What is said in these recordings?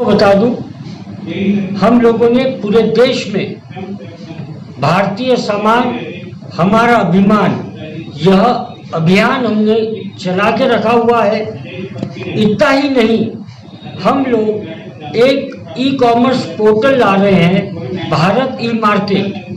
बता दूं, हम लोगों ने पूरे देश में भारतीय सामान हमारा अभिमान यह अभियान हमने चला के रखा हुआ है। इतना ही नहीं, हम लोग एक ई कॉमर्स पोर्टल ला रहे हैं, भारत ई मार्केट।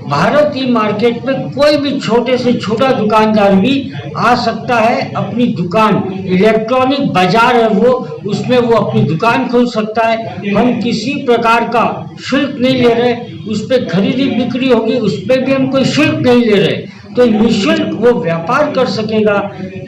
भारत ई मार्केट में कोई भी छोटे से छोटा दुकानदार भी आ सकता है, अपनी दुकान, इलेक्ट्रॉनिक बाजार है वो, उसमें वो अपनी दुकान खोल सकता है। हम किसी प्रकार का शुल्क नहीं ले रहे, उस पर खरीदी बिक्री होगी उस पर भी हम कोई शुल्क नहीं ले रहे, तो निःशुल्क वो व्यापार कर सकेगा।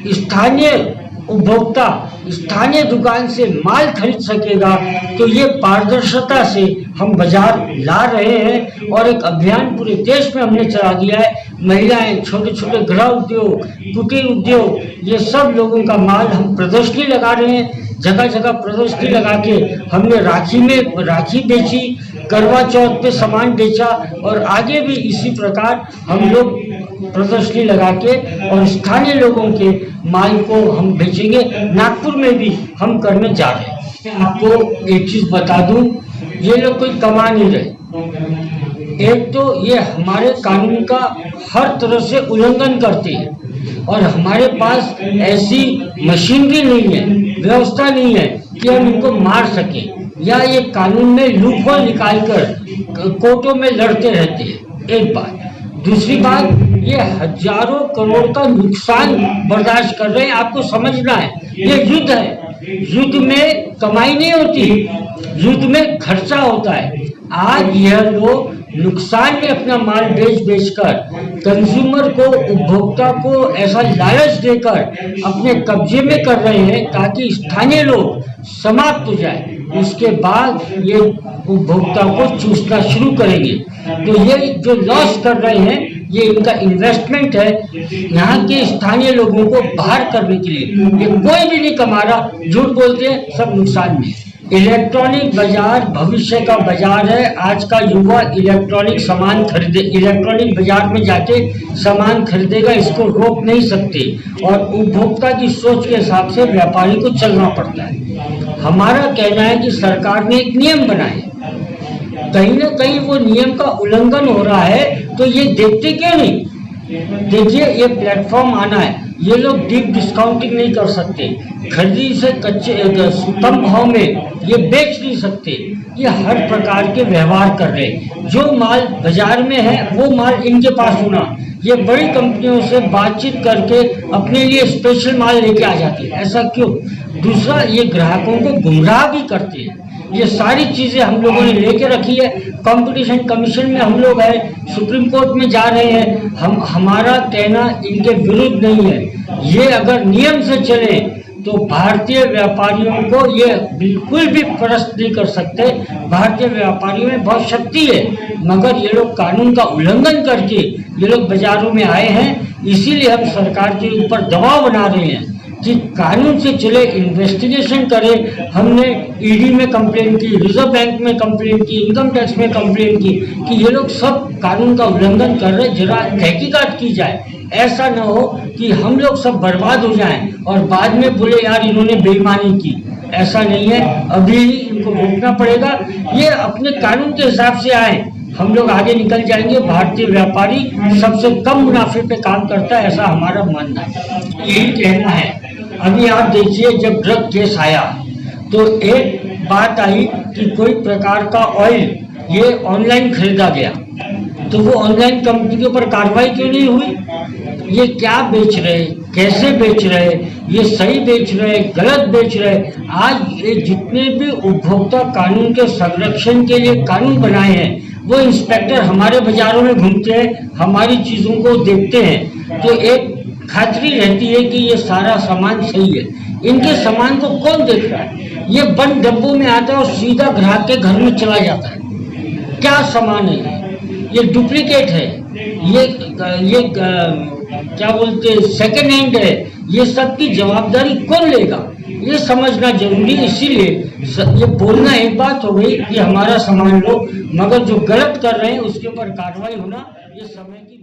स्थानीय उपभोक्ता स्थानीय दुकान से माल खरीद सकेगा। तो ये पारदर्शिता से हम बाजार ला रहे हैं और एक अभियान पूरे देश में हमने चला दिया है। महिलाएं, छोटे छोटे गृह उद्योग, कुटीर उद्योग, ये सब लोगों का माल हम प्रदर्शनी लगा रहे हैं। जगह जगह प्रदर्शनी लगा के हमने राखी बेची, करवा चौथ पे सामान बेचा और आगे भी इसी प्रकार हम लोग प्रदर्शनी लगा के और स्थानीय लोगों के माल को हम बेचेंगे। नागपुर में भी हम करने जा रहे हैं। आपको एक चीज बता दूं, ये लोग कोई कमा नहीं रहे। एक तो ये हमारे कानून का हर तरह से उल्लंघन करते हैं और हमारे पास ऐसी मशीनरी नहीं है, व्यवस्था नहीं है कि हम इनको मार सके, या ये कानून में लूपहोल निकालकर कोर्टों में लड़ते रहते हैं। एक बात। दूसरी बात, ये हजारों करोड़ का नुकसान बर्दाश्त कर रहे हैं। आपको समझना है, ये युद्ध है। युद्ध में कमाई नहीं होती, युद्ध में खर्चा होता है। आज यह लोग नुकसान में अपना माल बेच कर कंज्यूमर को, उपभोक्ता को ऐसा लालच देकर अपने कब्जे में कर रहे हैं ताकि स्थानीय लोग समाप्त हो जाए। उसके बाद ये उपभोक्ता को चूसना शुरू करेंगे। तो ये जो लॉस कर रहे हैं, ये इनका इन्वेस्टमेंट है यहाँ के स्थानीय लोगों को बाहर करने के लिए। ये कोई भी नहीं कमा रहा, झूठ बोलते हैं, सब नुकसान में। इलेक्ट्रॉनिक बाजार भविष्य का बाजार है। आज का युवा इलेक्ट्रॉनिक सामान खरीदे, इलेक्ट्रॉनिक बाजार में जाके सामान खरीदेगा, इसको रोक नहीं सकते। और उपभोक्ता की सोच के हिसाब से व्यापारी को चलना पड़ता है। हमारा कहना है कि सरकार ने एक नियम बनाए, कहीं ना कहीं वो नियम का उल्लंघन हो रहा है, तो ये देखते क्यों नहीं? देखिए, ये प्लेटफॉर्म आना है, ये लोग डीप डिस्काउंटिंग नहीं कर सकते, खरीदी से कच्चे कम भाव में ये बेच नहीं सकते। ये हर प्रकार के व्यवहार कर रहे हैं। जो माल बाजार में है वो माल इनके पास होना, ये बड़ी कंपनियों से बातचीत करके अपने लिए स्पेशल माल लेके आ जाती है। ऐसा क्यों? दूसरा, ये ग्राहकों को गुमराह भी करते हैं। ये सारी चीजें हम लोगों ने लेके रखी है। कंपटीशन कमीशन में हम लोग है, सुप्रीम कोर्ट में जा रहे हैं। हमारा कहना इनके विरुद्ध नहीं है। ये अगर नियम से चले तो भारतीय व्यापारियों को ये बिल्कुल भी परास्त नहीं कर सकते। भारतीय व्यापारियों में बहुत शक्ति है, मगर ये लोग कानून का उल्लंघन करके ये लोग बाजारों में आए हैं। इसीलिए हम सरकार के ऊपर दबाव बना रहे हैं कि कानून से चले, इन्वेस्टिगेशन करे। हमने ईडी में कंप्लेन की, रिजर्व बैंक में कंप्लेन की, इनकम टैक्स में कंप्लेन की कि ये लोग सब कानून का उल्लंघन कर रहे हैं, जरा तहकीकात की जाए। ऐसा न हो कि हम लोग सब बर्बाद हो जाएं और बाद में बोले यार इन्होंने बेईमानी की। ऐसा नहीं है, अभी इनको रोकना पड़ेगा। ये अपने कानून के हिसाब से आए, हम लोग आगे निकल जाएंगे। भारतीय व्यापारी सबसे कम मुनाफे पे काम करता है, ऐसा हमारा मानना है। यही कहना है। अभी आप देखिए, जब ड्रग केस आया तो एक बात आई कि कोई प्रकार का ऑयल ये ऑनलाइन खरीदा गया, तो वो ऑनलाइन कंपनी के ऊपर कार्रवाई क्यों नहीं हुई? ये क्या बेच रहे, कैसे बेच रहे, ये सही बेच रहे, गलत बेच रहे? आज ये जितने भी उपभोक्ता कानून के संरक्षण के लिए कानून बनाए हैं, वो इंस्पेक्टर हमारे बाजारों में घूमते हैं, हमारी चीजों को देखते हैं, तो एक खातरी रहती है कि ये सारा सामान सही है। इनके सामान को कौन देख रहा है? ये बंद डब्बों में आता है और सीधा ग्राहक के घर में चला जाता है। क्या सामान है? ये डुप्लीकेट है, ये क्या बोलते हैं, सेकेंड हैंड है। ये सब की जवाबदारी कौन लेगा? ये समझना जरूरी। इसीलिए ये बोलना एक बात हो गई कि हमारा सामान लो, मगर जो गलत कर रहे हैं उसके ऊपर कार्रवाई होना ये समय की